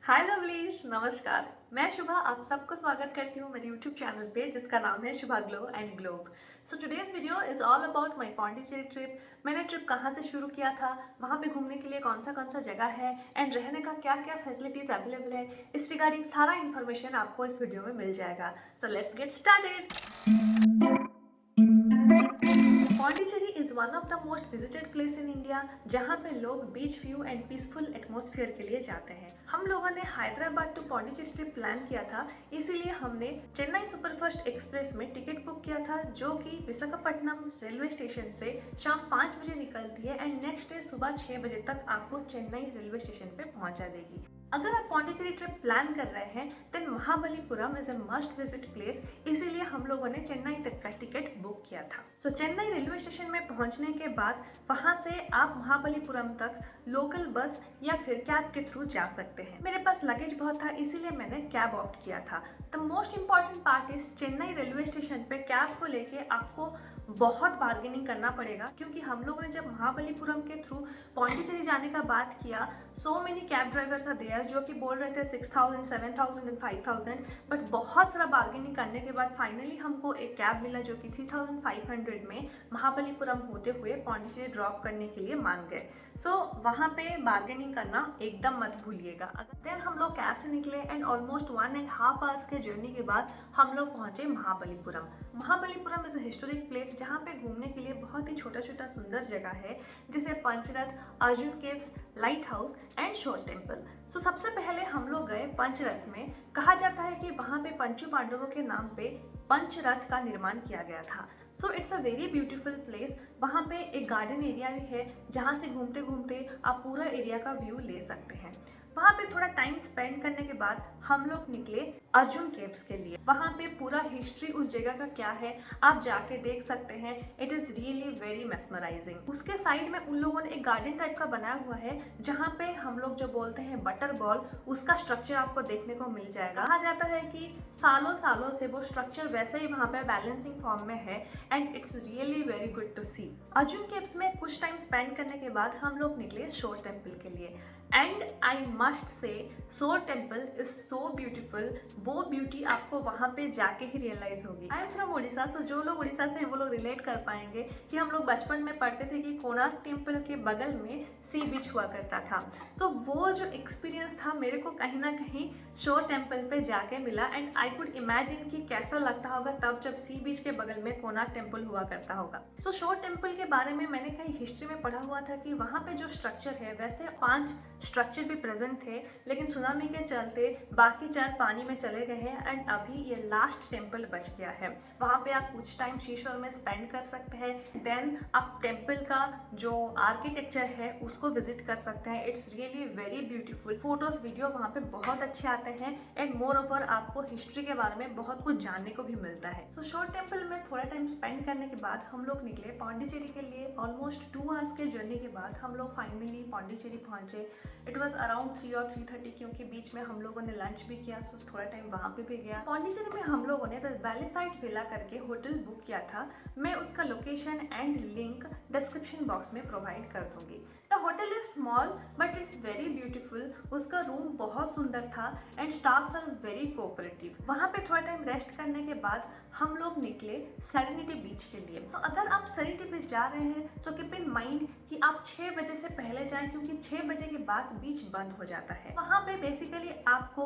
हाय lovelies, नमस्कार। मैं शुभा आप सबको स्वागत करती हूँ मेरे यूट्यूब चैनल पे जिसका नाम है Shubha glow and globe. So today's video is all about my Pondicherry trip. मैंने ट्रिप कहाँ से शुरू किया था, वहाँ पे घूमने के लिए कौन सा जगह है एंड रहने का क्या क्या फैसिलिटीज अवेलेबल है, इस रिगार्डिंग सारा इन्फॉर्मेशन आपको इस वीडियो में मिल जाएगा। So let's get started. Pondicherry is one of the most visited place in India, जहाँ पे लोग beach view and peaceful atmosphere के लिए जाते हैं। हम लोगों ने Hyderabad to Pondicherry trip plan किया था, इसीलिए हमने चेन्नई सुपरफास्ट एक्सप्रेस में टिकट बुक किया था, जो कि विशाखापट्टनम रेलवे स्टेशन से शाम 5 बजे निकलती है एंड नेक्स्ट डे सुबह 6 बजे तक आपको चेन्नई रेलवे स्टेशन पे पहुंचा देगी। अगर आप पौंडीचेरी ट्रिप प्लान कर रहे हैं then Mahabalipuram is a must visit place, इसीलिए हम लोगों ने चेन्नई तक का टिकट बुक किया था। सो चेन्नई रेलवे स्टेशन में पहुंचने के बाद वहां से आप महाबलीपुरम तक लोकल बस या फिर कैब के थ्रू जा सकते हैं। मेरे पास लगेज बहुत था, इसीलिए मैंने कैब ऑप्ट किया था। The most important part is Chennai railway station पे कैब को लेके आपको बहुत बार्गेनिंग करना पड़ेगा, क्योंकि हम लोगों ने जब महाबलीपुरम के थ्रू पौंडीचेरी जाने का बात किया, so many cab drivers are there जो कि बोल रहे थे 6000, 7000 एंड 5000, बट बहुत सारा बार्गेनिंग करने के बाद फाइनली हमको एक कैब मिला जो कि 3500 में महाबलीपुरम होते हुए पौंडीचेरी ड्रॉप करने के लिए मान गए। सो वहाँ पे बार्गेनिंग करना एकदम मत भूलिएगा। देन हम लोग कैब से निकले एंड ऑलमोस्ट 1.5 आवर्स के जर्नी के बाद हम लोग पहुंचे Mahabalipuram. Mahabalipuram is a historic place जहाँ पे घूमने के लिए बहुत ही छोटा छोटा सुंदर जगह है, जैसे Pancharath, Arjun caves, light house and shore temple. So सबसे पहले हम लोग गए पंचरथ में। कहा जाता है कि वहाँ पे पंचू पांडवों के नाम पे पंचरथ का निर्माण किया गया था। So it's a very beautiful place. वहाँ पे एक गार्डन एरिया भी है जहाँ से घूमते घूमते आप पूरा एरिया का व्यू ले सकते हैं। वहाँ पे थोड़ा टाइम स्पेंड करने के बाद हम लोग निकले अर्जुन केव्स के लिए। वहाँ पे पूरा हिस्ट्री उस जगह का क्या है आप जाके देख सकते हैं। It is really very mesmerising. उसके साइड में उन लोगों ने एक गार्डन टाइप का बनाया हुआ है, जहाँ पे हम लोग जो बोलते हैं बटर बॉल, उसका स्ट्रक्चर आपको देखने को मिल जाएगा। कहा जाता है कि सालों सालों से वो स्ट्रक्चर वैसे ही वहाँ पे बैलेंसिंग फॉर्म में है and it's really very good to see. Arjun caves में कुछ टाइम स्पेंड करने के बाद हम लोग निकले शोर टेम्पल के लिए एंड आई मस्ट से शोर टेम्पल इज सो ब्यूटीफुल। वो ब्यूटी आपको वहाँ पे जाके ही रियलाइज होगी। आई एम फ्रॉम उड़ीसा, सो जो लोग उड़ीसा से हैं वो लोग रिलेट कर पाएंगे कि हम लोग बचपन में पढ़ते थे कि कोणार्क टेम्पल के बगल में सी बीच हुआ करता था। सो वो जो एक्सपीरियंस था मेरे को कहीं ना कहीं शोर टेम्पल पे जाके मिला एंड आई कुड इमेजिन कि कैसा लगता होगा तब जब सी बीच के बगल में कोणार्क टेम्पल हुआ करता होगा। सो शोर टेम्पल के बारे में मैंने कहीं हिस्ट्री में पढ़ा हुआ था कि वहाँ पे जो स्ट्रक्चर है, वैसे 5 स्ट्रक्चर भी प्रेजेंट थे, लेकिन सुनामी के चलते बाकी 4 पानी में चले गए हैं एंड अभी ये लास्ट टेम्पल बच गया है। वहाँ पे आप कुछ टाइम शीशोर में स्पेंड कर सकते हैं। देन आप टेम्पल का जो आर्किटेक्चर है उसको विजिट कर सकते हैं। It's really very beautiful. Photos video वहाँ पे बहुत अच्छे आते हैं एंड मोर ओवर आपको हिस्ट्री के बारे में बहुत कुछ जानने को भी मिलता है। सो शोर टेम्पल में थोड़ा टाइम स्पेंड करने के बाद हम लोग निकले पौंडीचेरी के लिए। ऑलमोस्ट 2 आवर्स के जर्नी के बाद हम लोग फाइनली पौंडीचेरी पहुंचे। इट वॉज अराउंड 3 और 3:30, क्योंकि बीच में हम लोगों ने लंच भी किया, सो थोड़ा टाइम वहाँ पे भी गया। पौंडीचेरी में हम लोगों ने द वैलीफाइड विला करके होटल बुक किया था। मैं उसका location and link description box में प्रोवाइड कर दूंगी। The hotel is small but it's very beautiful. उसका रूम बहुत सुंदर था and staffs are very cooperative. वहाँ पे थोड़ा टाइम रेस्ट करने के बाद हम लोग निकले सेरेनिटी बीच के लिए। सो अगर आप सेरेनिटी बीच जा रहे हैं सो कीप इन माइंड कि आप 6 बजे से पहले जाएं, क्योंकि 6 बजे के बाद बीच बंद हो जाता है। वहाँ पे बेसिकली आपको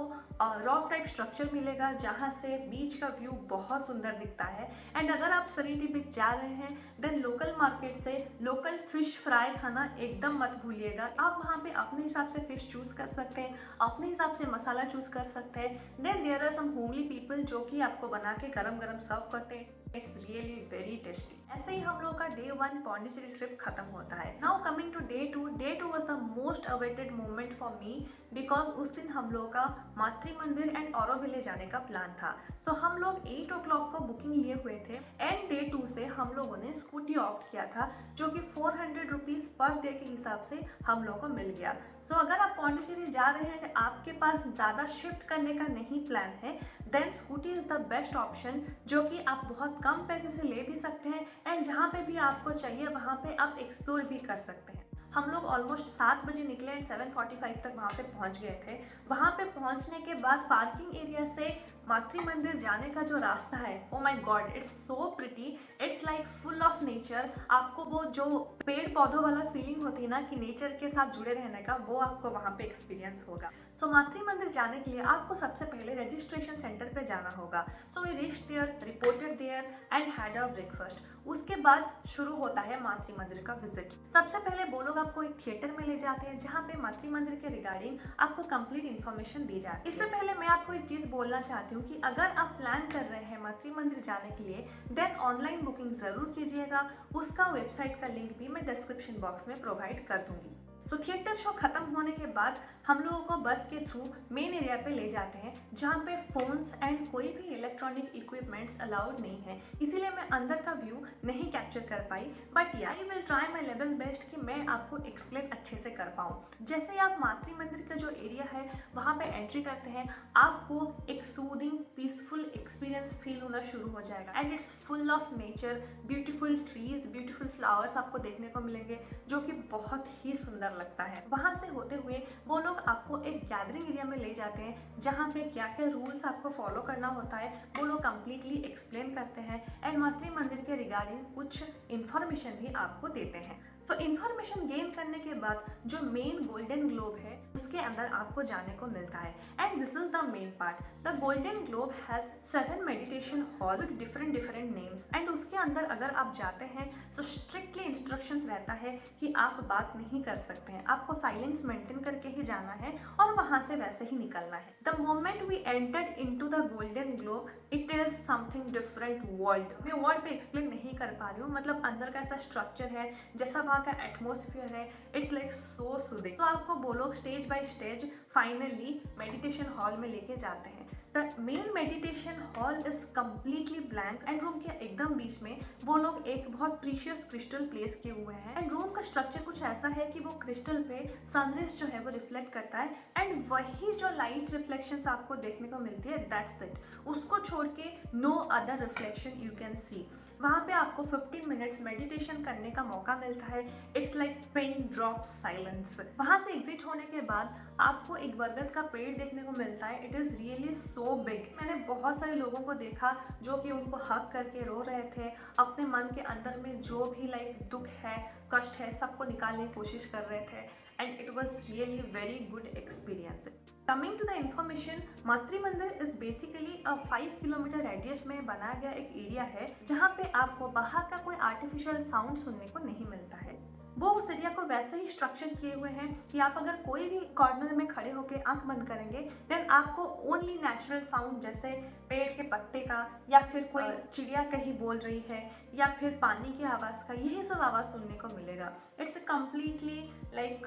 रॉक टाइप स्ट्रक्चर मिलेगा जहाँ से बीच का व्यू बहुत सुंदर दिखता है। एंड अगर आप सेरेनिटी बीच जा रहे हैं देन लोकल मार्केट से लोकल फिश फ्राई खाना एकदम मत भूलिएगा। आप वहाँ पे अपने हिसाब से फिश चूज कर सकते हैं, अपने हिसाब से मसाला चूज कर सकते हैं। Then there are some homely people जो कि आपको बना के गरम गरम सर्व करते हैं। It's really very tasty. ऐसे ही हम लोग का डे 1 पौंडीचेरी ट्रिप खत्म होता है। Now coming to day 2। Day 2 was the most awaited moment for me, because उस दिन हम लोग का मातृ मंदिर एंड ऑरोविले जाने का प्लान था। सो हम लोग 8 o'clock को बुकिंग लिए हुए थे एंड डे 2 से हम लोगों ने स्कूटी ऑप्ट किया था, जो कि 400 रुपीज़ पर डे के हिसाब से हम लोग को मिल गया। सो अगर आप पौंडीचेरी जा रहे हैं, आपके पास ज़्यादा शिफ्ट करने का नहीं प्लान है, then scooty is the best option, जो कि आप बहुत कम पैसे से ले भी सकते हैं एंड जहाँ पे भी आपको चाहिए वहाँ पे आप एक्सप्लोर भी कर सकते हैं। हम लोग ऑलमोस्ट 7 बजे निकले एंड 7:45 तक वहाँ पे पहुँच गए थे। वहाँ पे पहुँचने के बाद पार्किंग एरिया से मातृ मंदिर जाने का जो रास्ता है, oh my God, it's so pretty, it's like full of nature. आपको वो जो पेड़ पौधों वाला फीलिंग होती है ना कि नेचर के साथ जुड़े रहने का, वो आपको वहाँ पे एक्सपीरियंस होगा। सो मातृ मंदिर जाने के लिए आपको सबसे पहले रजिस्ट्रेशन सेंटर पे जाना होगा। So we reached there, reported there and had a breakfast. उसके बाद शुरू होता है मातृ मंदिर का विजिट। सबसे पहले वो लोग आपको एक थिएटर में ले जाते हैं जहाँ पे मातृ मंदिर के रिगार्डिंग आपको कंप्लीट इन्फॉर्मेशन दी जाती है। इससे पहले मैं आपको एक चीज बोलना चाहती हूँ कि अगर आप प्लान कर रहे हैं मातृ मंदिर जाने के लिए, देन ऑनलाइन बुकिंग जरूर कीजिएगा। उसका वेबसाइट का लिंक भी मैं डिस्क्रिप्शन बॉक्स में प्रोवाइड कर दूंगी। सो थिएटर शो खत्म होने के बाद हम लोगों को बस के थ्रू मेन एरिया पे ले जाते हैं जहाँ पे फोन्स एंड कोई भी इलेक्ट्रॉनिक इक्विपमेंट्स अलाउड नहीं है, इसीलिए मैं अंदर का व्यू नहीं कैप्चर कर पाई। बट या I will try my level best कि मैं आपको एक्सप्लेन अच्छे से कर पाऊँ। जैसे आप मातृ मंदिर का जो एरिया है वहाँ पे एंट्री करते हैं, आपको एक सूदिंग पीसफुल एक्सपीरियंस फील होना शुरू हो जाएगा and it's full of nature, beautiful trees, beautiful flowers आपको देखने को मिलेंगे जो कि बहुत ही सुंदर लगता है। वहाँ से होते हुए वो लोग आपको एक गैदरिंग एरिया में ले जाते हैं जहाँ पे क्या क्या रूल्स आपको फॉलो करना होता है वो लोग कंप्लीटली एक्सप्लेन करते हैं एंड मातृ मंदिर के रिगार्डिंग कुछ इन्फॉर्मेशन भी आपको देते हैं। सो इन्फॉर्मेशन गेन करने के बाद जो मेन गोल्डन ग्लोब है उसके अंदर आपको जाने को मिलता है and this is the main part. The golden globe has 7 meditation hall with different names and उसके अंदर अगर आप जाते हैं तो स्ट्रिक्टली इंस्ट्रक्शंस रहता है कि आप बात नहीं कर सकते हैं, आपको साइलेंस मेंटेन करके ही जाना है और वहां से वैसे ही निकलना है। The moment we entered into the golden globe it is something different world. मैं वर्ड पे एक्सप्लेन नहीं कर पा रही हूँ, मतलब अंदर का ऐसा स्ट्रक्चर है, जैसा वहाँ का एटमोसफियर है, इट्स लाइक सो सूदिंग। तो आपको वो लोग stage by stage finally meditation hall में लेके जाते हैं। The main meditation hall is completely blank and room के एकदम बीच में वो लोग एक बहुत प्रीशियस क्रिस्टल प्लेस किए हुए हैं एंड रूम का स्ट्रक्चर कुछ ऐसा है कि वो क्रिस्टल पे सनरेज जो है वो रिफ्लेक्ट करता है एंड वही जो लाइट रिफ्लेक्शंस आपको देखने को मिलती है, दैट्स इट। उसको छोड़ के no other reflection you can see. वहाँ पे आपको 15 मिनट्स मेडिटेशन करने का मौका मिलता है। It's like pin drop silence. वहाँ से एग्जिट होने के बाद आपको एक बरगद का पेड़ देखने को मिलता है। It is really so big. मैंने बहुत सारे लोगों को देखा जो कि उनको हक करके रो रहे थे, अपने मन के अंदर में जो भी लाइक दुख है, कष्ट है, सबको निकालने की कोशिश कर रहे थे and it was really very good experience. Coming to the information, Matri Mandir is basically 5 kilometre radius में बनाया गया एक एरिया है जहाँ पे आपको बाहर का कोई आर्टिफिशियल साउंड सुनने को नहीं मिलता है। वो उस एरिया को वैसे ही स्ट्रक्चर किए हुए हैं कि आप अगर कोई भी कॉर्नर में खड़े होकर आंख बंद करेंगे देन आपको ओनली नेचुरल साउंड, जैसे पेड़ के पत्ते का या फिर कोई चिड़िया कहीं बोल रही है या फिर पानी की आवाज़ का, यही सब आवाज़ सुनने को मिलेगा। इट्स कम्प्लीटली लाइक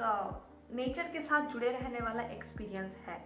नेचर के साथ जुड़े रहने वाला एक्सपीरियंस है।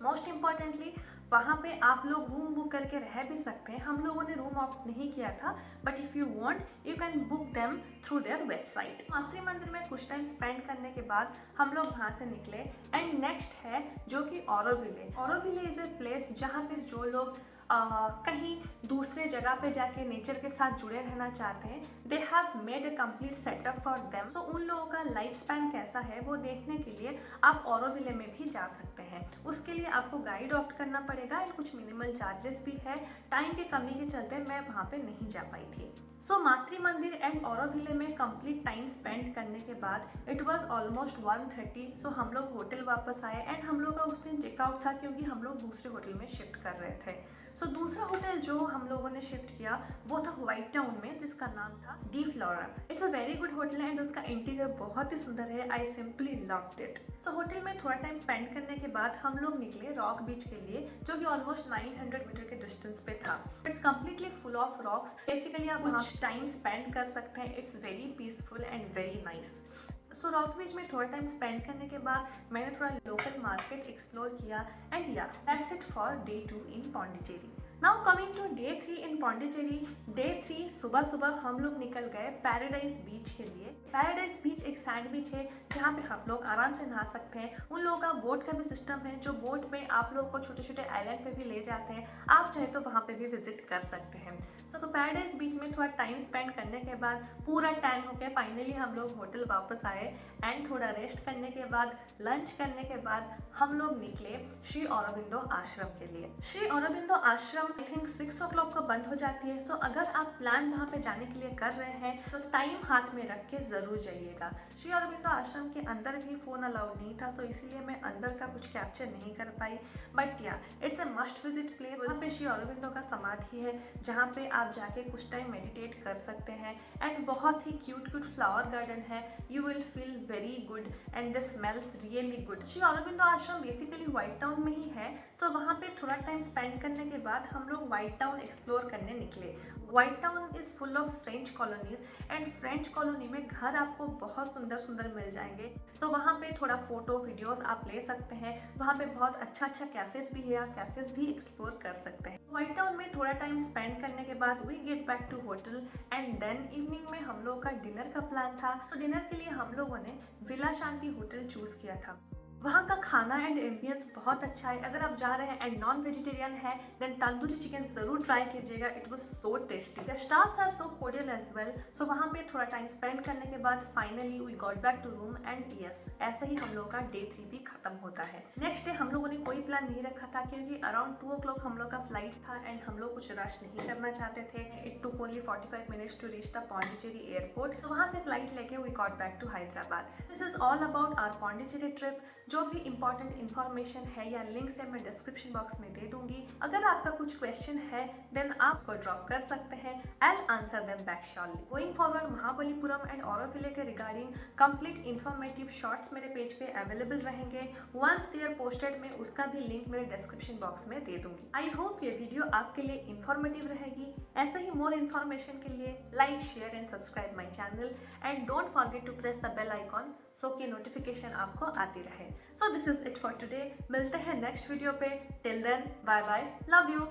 मोस्ट इम्पॉर्टेंटली वहाँ पे आप लोग रूम बुक करके रह भी सकते हैं। हम लोगों ने रूम ऑप्ट नहीं किया था, but if you want you can book them through their website. मातृ मंदिर में कुछ टाइम स्पेंड करने के बाद हम लोग वहाँ से निकले एंड नेक्स्ट है जो कि Auroville. Auroville is a place जहाँ पे जो लोग कहीं दूसरे जगह पे जाके नेचर के साथ जुड़े रहना चाहते हैं, they have made a complete setup for them. So उन लोगों का लाइफ स्पैन कैसा है वो देखने के लिए आप ऑरोविले में भी जा सकते हैं। उसके लिए आपको गाइड ऑप्ट करना पड़ेगा एंड कुछ मिनिमल चार्जेस भी है। टाइम की कमी के चलते मैं वहाँ पे नहीं जा पाई थी। सो मातृ मंदिर एंड ऑरोविले में कंप्लीट टाइम स्पेंड करने के बाद इट वाज ऑलमोस्ट 1:30। सो हम लोग होटल वापस आए एंड हम लोग का उस दिन चेकआउट था क्योंकि हम लोग दूसरे होटल में शिफ्ट कर रहे थे। सो दूसरा होटल जो हम लोगों ने शिफ्ट किया वो था व्हाइट टाउन में, जिसका नाम था D flora. It's a very good hotel and उसका इंटीरियर बहुत ही सुंदर है। I simply loved it. So hotel में थोड़ा टाइम स्पेंड करने के बाद हम लोग निकले रॉक बीच के लिए, जो कि ऑलमोस्ट 900 मीटर के डिस्टेंस पे था। It's completely full of rocks. Basically आप वहाँ टाइम स्पेंड कर सकते हैं। It's very peaceful and very nice. So rock beach में थोड़ा टाइम स्पेंड करने के बाद मैंने थोड़ा लोकल मार्केट एक्सप्लोर किया and yeah that's it for day 2 in Pondicherry. Now coming to day 3 in Pondicherry. Day 3 सुबह सुबह हम लोग निकल गए पैराडाइज बीच के लिए। पैराडाइज बीच एक सैंड बीच है जहाँ पे आप लोग आराम से नहा सकते हैं। उन लोगों का बोट का भी सिस्टम है, जो बोट में आप लोग को छोटे छोटे आइलैंड पे भी ले जाते हैं। आप चाहे तो वहाँ पे भी विजिट कर सकते हैं। सो पैराडाइज बीच में थोड़ा टाइम स्पेंड करने के बाद पूरा टैन होकर फाइनली हम लोग होटल वापस आए एंड थोड़ा रेस्ट करने के बाद, लंच करने के बाद हम लोग निकले श्री औरोबिंदो आश्रम के लिए। श्री औरोबिंदो आश्रम आई थिंक 6 o'clock को बंद हो जाती है। सो अगर आप प्लान वहाँ पे जाने के लिए कर रहे हैं तो टाइम हाथ में रख के जरूर जाइएगा। श्री औरोबिंदो आश्रम के अंदर भी फोन अलाउड नहीं था, सो इसीलिए मैं अंदर का कुछ कैप्चर नहीं कर पाई। बट या it's a must visit place. वहाँ पे श्री औरोबिंदो का समाधि है जहाँ पे आप जाके कुछ टाइम मेडिटेट कर सकते हैं एंड बहुत ही क्यूट फ्लावर गार्डन है। You will feel very good and this smells really good. Shri Aurobindo आश्रम बेसिकली व्हाइट टाउन में ही है। सो वहाँ पे थोड़ा टाइम स्पेंड करने के बाद हम लोग व्हाइट टाउन एक्सप्लोर करने निकले। White town is full of French colonies and French colony में घर आपको बहुत सुंदर सुंदर मिल जाएंगे। सो वहाँ पे थोड़ा फोटो वीडियोस आप ले सकते हैं। वहाँ पे बहुत अच्छा कैफेज भी है, आप कैफेज भी एक्सप्लोर कर सकते हैं। व्हाइट टाउन में थोड़ा टाइम स्पेंड करने के बाद we get back to hotel and then evening में हम लोग का डिनर का प्लान था। तो डिनर के लिए हम लोगों ने विला शांति होटल चूज किया था। वहाँ का खाना एंड एम्बियंस बहुत अच्छा है। अगर आप जा रहे हैं एंड नॉन वेजिटेरियन है देन तंदूरी चिकन जरूर ट्राई कीजिएगा। It was so tasty. The staffs are so cordial as well. So वहाँ पे थोड़ा टाइम स्पेंड करने के बाद finally we got back to room and yes, ऐसे ही हम लोग का डे 3 भी खत्म होता है। नेक्स्ट डे हम लोगों ने कोई प्लान नहीं रखा था क्योंकि अराउंड 2 o'clock हम लोग का फ्लाइट था एंड हम लोग कुछ रश नहीं करना चाहते थे। It took only 45 minutes to reach the Pondicherry airport. तो वहाँ से फ्लाइट लेके we got back to Hyderabad. This is all about our Pondicherry trip. जो भी इंपॉर्टेंट इन्फॉर्मेशन है या लिंक्स है मैं डिस्क्रिप्शन बॉक्स में दे दूंगी। अगर आपका कुछ क्वेश्चन है देन आप उसको ड्रॉप कर सकते हैं। I will answer them back surely. Going forward Mahabalipuram and Auroville के रिगार्डिंग कंप्लीट इन्फॉर्मेटिव शॉर्ट्स मेरे पेज पे अवेलेबल रहेंगे। वंस दे आर पोस्टेड मैं उसका भी लिंक मेरे डिस्क्रिप्शन बॉक्स में दे दूंगी। आई होप ये वीडियो आपके लिए इन्फॉर्मेटिव रहेगी। ऐसे ही मोर इन्फॉर्मेशन के लिए like, share and subscribe my channel and don't forget to press the bell icon so कि नोटिफिकेशन आपको आती रहे। So this is it for today. मिलते हैं नेक्स्ट वीडियो पे। Till then bye bye, love you.